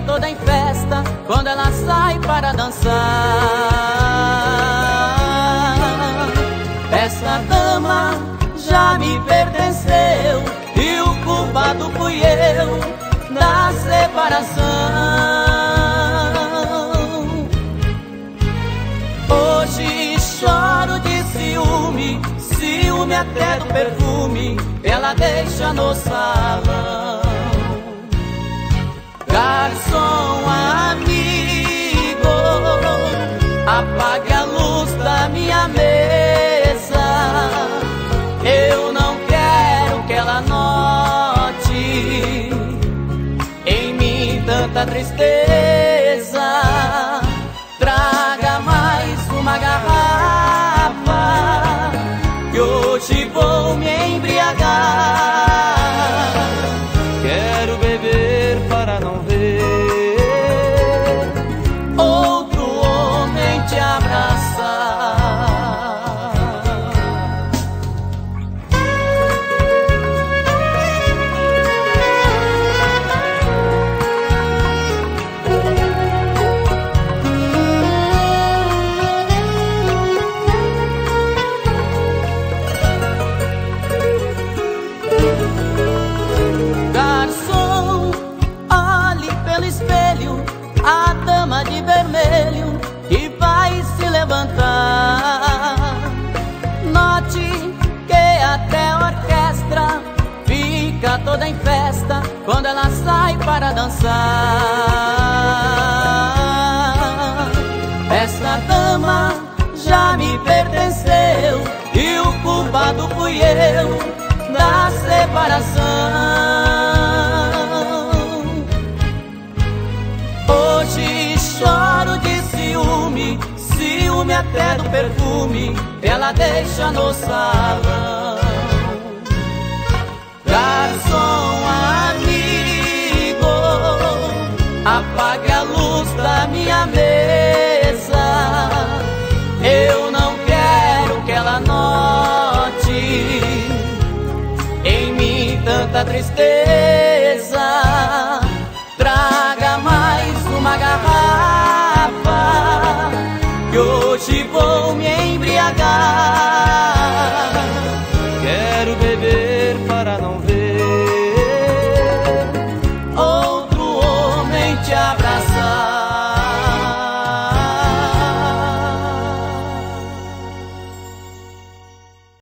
toda em festa quando ela sai para dançar. Essa dama já me pertenceu e o culpado fui eu da separação. Hoje choro de ciúme, ciúme até do perfume que ela deixa no salão. Garçom amigo, apague a luz da minha mesa. Eu não quero que ela note em mim tanta tristeza. Traga mais uma garrafa que hoje vou me embriagar. Quero beber para não ver outro homem te abraçar. A dama de vermelho que vai se levantar. Note que até a orquestra fica toda em festa quando ela sai para dançar. Essa dama já me pertenceu e o culpado fui eu da separação. Hoje choro de ciúme, ciúme até do perfume que ela deixa no salão. Garçom amigo, apague a luz da minha mesa. Eu não quero que ela note em mim tanta tristeza. Traga mais uma garrafa que hoje vou me embriagar. Quero beber